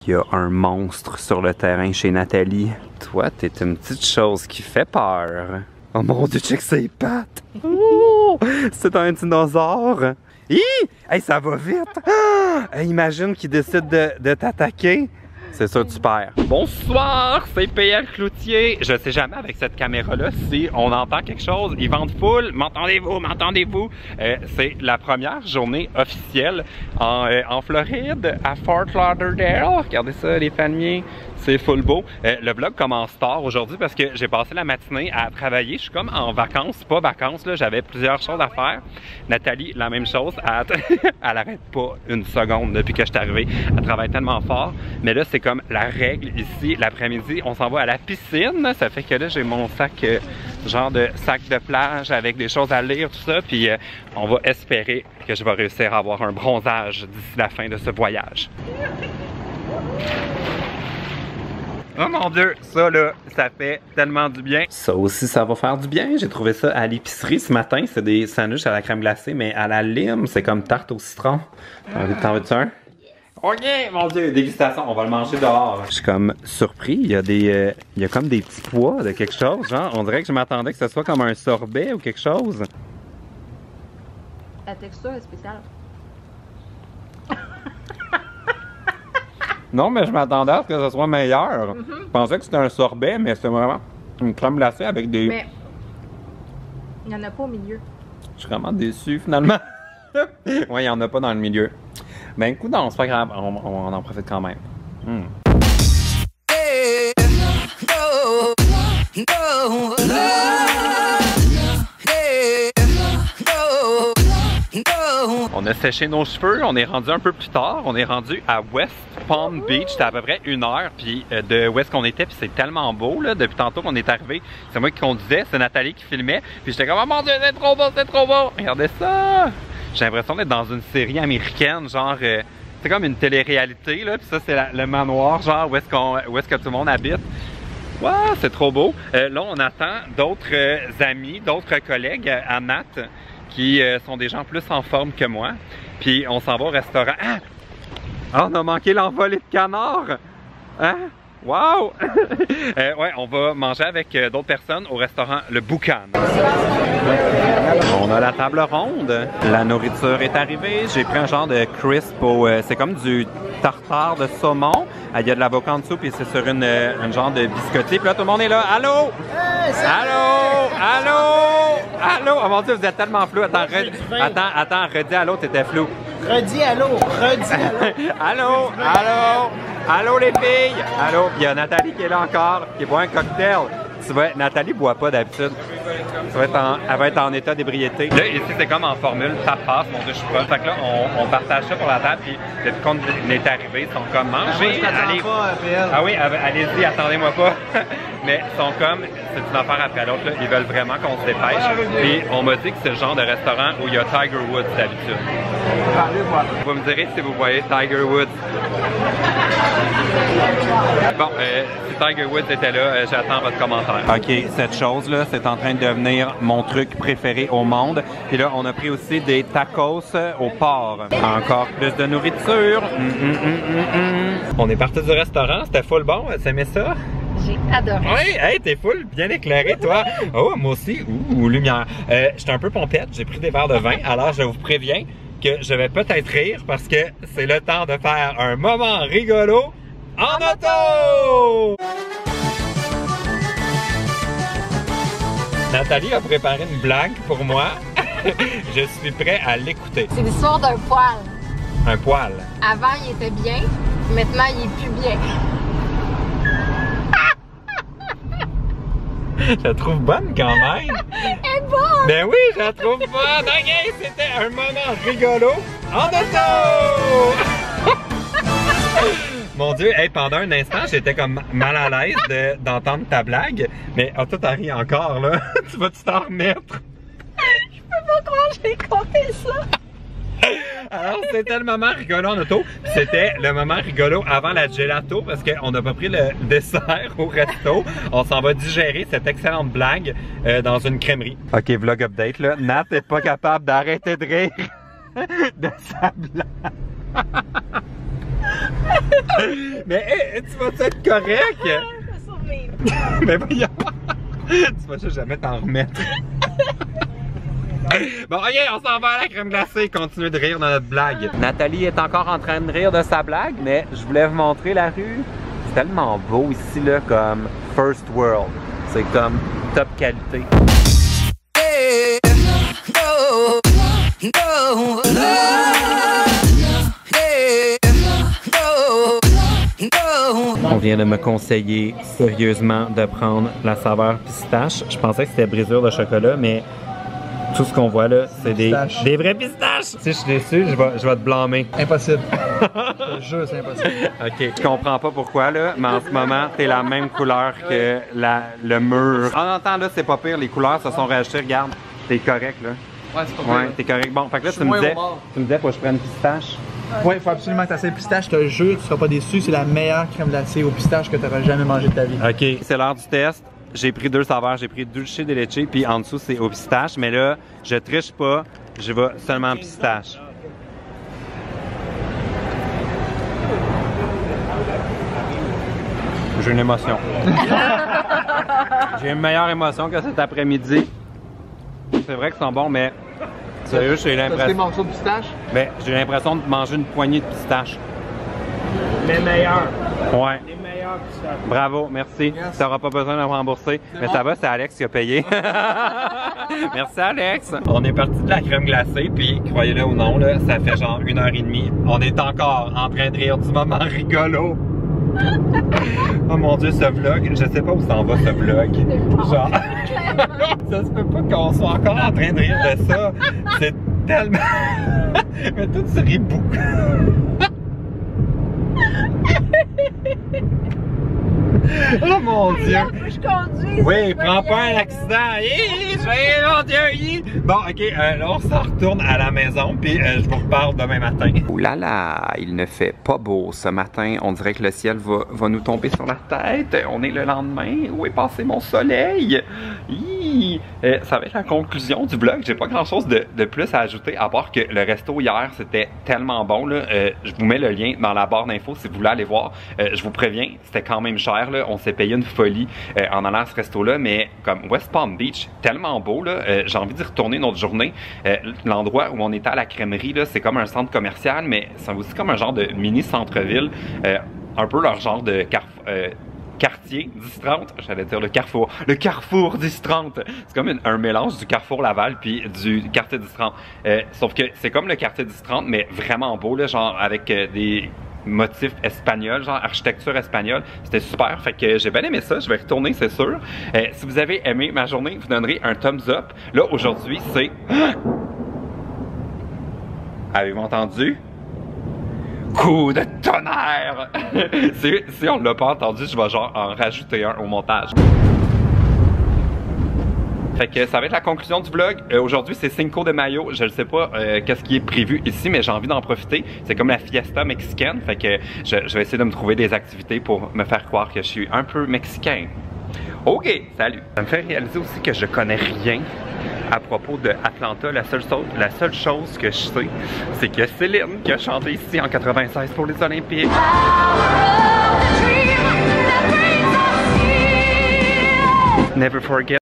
Il y a un monstre sur le terrain chez Nathalie. Toi, t'es une petite chose qui fait peur. Oh mon Dieu, check ses pattes! Oh, c'est un dinosaure! Hi! Hey, ça va vite! Ah! Imagine qu'il décide de t'attaquer. C'est ça, tu perds. Bonsoir, c'est PR Cloutier. Je sais jamais avec cette caméra-là si on entend quelque chose. Ils vendent full. M'entendez-vous? M'entendez-vous? C'est la première journée officielle en Floride, à Fort Lauderdale. Regardez ça, les palmiers. C'est full beau. Le vlog commence tard aujourd'hui parce que j'ai passé la matinée à travailler. Je suis comme en vacances, pas vacances, là. J'avais plusieurs choses à faire. Nathalie, la même chose. Elle arrête pas une seconde depuis que je suis arrivé. Elle travaille tellement fort. Mais là, c'est comme la règle ici. L'après-midi, on s'en va à la piscine. Ça fait que là, j'ai mon sac, genre de sac de plage avec des choses à lire, tout ça. Puis on va espérer que je vais réussir à avoir un bronzage d'ici la fin de ce voyage. Oh mon Dieu, ça là, ça fait tellement du bien. Ça aussi, ça va faire du bien. J'ai trouvé ça à l'épicerie ce matin. C'est des sandwichs à la crème glacée, mais à la lime. C'est comme tarte au citron. T'en veux-tu un? Ok, mon Dieu, dégustation, on va le manger dehors. Je suis comme surpris. Il y a comme des petits pois de quelque chose. Genre, on dirait que je m'attendais que ce soit comme un sorbet ou quelque chose. La texture est spéciale. Non, mais je m'attendais à ce que ce soit meilleur. Je pensais que c'était un sorbet, mais c'est vraiment une crème glacée avec des... Mais il n'y en a pas au milieu. Je suis vraiment déçu, finalement. Ouais, il n'y en a pas dans le milieu. Ben, écoute, non, c'est pas grave. On en profite quand même. On a séché nos cheveux, on est rendu un peu plus tard, on est rendu à West Palm Beach, c'était à peu près 1 heure puis de où est-ce qu'on était, puis c'est tellement beau là, depuis tantôt qu'on est arrivé, c'est moi qui conduisais, c'est Nathalie qui filmait, puis j'étais comme oh mon Dieu c'est trop beau, c'est trop beau, regardez ça! J'ai l'impression d'être dans une série américaine, genre c'est comme une télé-réalité là, puis ça c'est le manoir, genre où est-ce que tout le monde habite. Wow, c'est trop beau! Là on attend d'autres amis, d'autres collègues à Matt, qui sont des gens plus en forme que moi. Puis on s'en va au restaurant. Ah! Oh, on a manqué l'envolée de canard! Hein? Wow! Ouais, on va manger avec d'autres personnes au restaurant Le Boucan. On a la table ronde. La nourriture est arrivée. J'ai pris un genre de crisp au... c'est comme du tartare de saumon. Il y a de l'avocat en dessous, puis c'est sur une genre de biscotti. Puis là, tout le monde est là. Allô? Hey, allô? Allô? Allô? Oh mon Dieu, vous êtes tellement flou. Attends, redis allô, t'étais flou. Redis allô, redis allô. Allô? Allô? Allô les filles? Allô? Il y a Nathalie qui est là encore, qui boit un cocktail. Tu vois, Nathalie boit pas d'habitude. Elle va être en état d'ébriété. Là, ici, c'est comme en formule tapas. Mon Dieu, je suis pas. Fait que là, on partage ça pour la table. Puis, depuis qu'on est arrivé, ils sont comme mangez. Allez. Ah oui, allez-y, attendez-moi pas. Mais ils sont comme, c'est une affaire après l'autre. Ils veulent vraiment qu'on se dépêche. Puis, on m'a dit que c'est le genre de restaurant où il y a Tiger Woods d'habitude. Vous me direz si vous voyez Tiger Woods. Bon, si Tiger Woods était là, j'attends votre commentaire. OK, cette chose-là, c'est en train de devenir mon truc préféré au monde. Puis là, on a pris aussi des tacos au porc. Encore plus de nourriture. On est parti du restaurant, c'était full bon. Tu aimais ça? J'ai adoré. Oui, hey, t'es full bien éclairé, toi. Oh, moi aussi. Ouh, lumière. J'étais un peu pompette, j'ai pris des verres de vin. Alors, je vous préviens que je vais peut-être rire parce que c'est le temps de faire un moment rigolo en auto! Nathalie a préparé une blague pour moi. Je suis prêt à l'écouter. C'est l'histoire d'un poil. Un poil. Avant, il était bien. Maintenant, il est plus bien. Je la trouve bonne quand même. Elle est bonne! Ben oui, je la trouve bonne. Ok, c'était un moment rigolo en auto! Mon Dieu, hey, pendant un instant, j'étais comme mal à l'aise d'entendre ta blague. Mais oh, toi, t'as ri encore, là. Tu vas-tu t'en remettre? Je peux pas croire que j'ai compté ça. Alors, c'était le moment rigolo en auto. C'était le moment rigolo avant la gelato parce qu'on n'a pas pris le dessert au resto. On s'en va digérer cette excellente blague dans une crèmerie. OK, vlog update, là. Nat n'est pas capable d'arrêter de rire de sa blague. Mais hey, tu vas être correct? Je vais survivre. Mais voyons! Tu vas juste jamais t'en remettre. Bon, ok, on s'en va à la crème glacée, continue de rire dans notre blague. Nathalie est encore en train de rire de sa blague, mais je voulais vous montrer la rue. C'est tellement beau ici, là, comme First World. C'est comme top qualité. On vient de me conseiller sérieusement de prendre la saveur pistache. Je pensais que c'était brisure de chocolat, mais tout ce qu'on voit là, c'est des vrais pistaches! Si je suis déçu, je vais te blâmer. Impossible. Je te jure, c'est impossible. Ok, je comprends pas pourquoi là, mais en ce moment, t'es la même couleur que le mur. En entendant là, c'est pas pire, les couleurs se sont rajoutées, regarde. T'es correct là. Ouais, c'est pas pire. Ouais, t'es correct. Bon, fait que là, tu me disais, faut que je prenne pistache. Ouais, il faut absolument que tu essaies pistache, je te jure, tu seras pas déçu, c'est la meilleure crème glacée au pistache que tu auras jamais mangé de ta vie. Ok, c'est l'heure du test. J'ai pris 2 saveurs, j'ai pris dulce de leche, puis en dessous c'est au pistache, mais là, je triche pas, je vais seulement pistache. J'ai une émotion. J'ai une meilleure émotion que cet après-midi. C'est vrai que c'est bon, mais sérieux, j'ai l'impression. Des morceaux de pistache? Ben, j'ai l'impression de manger une poignée de pistache. Les meilleurs. Ouais. Les meilleurs pistaches. Bravo, merci. Tu n'auras pas besoin de me rembourser. Mais ça va, c'est Alex qui a payé. Merci Alex. On est parti de la crème glacée, puis croyez-le ou non, là, ça fait genre 1h30. On est encore en train de rire du moment rigolo. Oh mon dieu, ce vlog, je sais pas où s'en va ce vlog. Genre, ça se peut pas qu'on soit encore en train de rire de ça. C'est tellement... Mais toi, tu ris beaucoup. Oh mon dieu! Je conduis. Oui, prends pas un accident! Mon dieu! Bon, ok, là on s'en retourne à la maison, puis je vous reparle demain matin. Ouh là là, il ne fait pas beau ce matin. On dirait que le ciel va nous tomber sur la tête. On est le lendemain. Où est passé mon soleil? Ça va être la conclusion du vlog. J'ai pas grand chose de plus à ajouter, à part que le resto hier, c'était tellement bon. Là. Je vous mets le lien dans la barre d'infos si vous voulez aller voir. Je vous préviens, c'était quand même cher. Là. On s'est payé une folie en allant à ce resto-là, mais comme West Palm Beach, tellement beau. J'ai envie d'y retourner une autre journée. L'endroit où on était à la crèmerie, c'est comme un centre commercial, mais c'est aussi comme un genre de mini centre-ville. Un peu leur genre de quartier 10-30, j'allais dire le carrefour 10-30, c'est comme un mélange du carrefour Laval puis du quartier 10-30, sauf que c'est comme le quartier 10-30 mais vraiment beau là, genre avec des motifs espagnols, genre architecture espagnole, c'était super, fait que j'ai bien aimé ça, je vais retourner c'est sûr. Si vous avez aimé ma journée, vous donnerez un thumbs up. Là aujourd'hui c'est... Avez-vous entendu? Coup de tonnerre! si on l'a pas entendu, je vais genre en rajouter un au montage. Fait que ça va être la conclusion du vlog. Aujourd'hui c'est Cinco de Mayo. Je ne sais pas qu'est-ce qui est prévu ici, mais j'ai envie d'en profiter. C'est comme la fiesta mexicaine. Fait que je vais essayer de me trouver des activités pour me faire croire que je suis un peu mexicain. Ok, salut! Ça me fait réaliser aussi que je connais rien à propos de Atlanta. La seule chose que je sais, c'est que Céline qui a chanté ici en 96 pour les Olympiques. Never forget.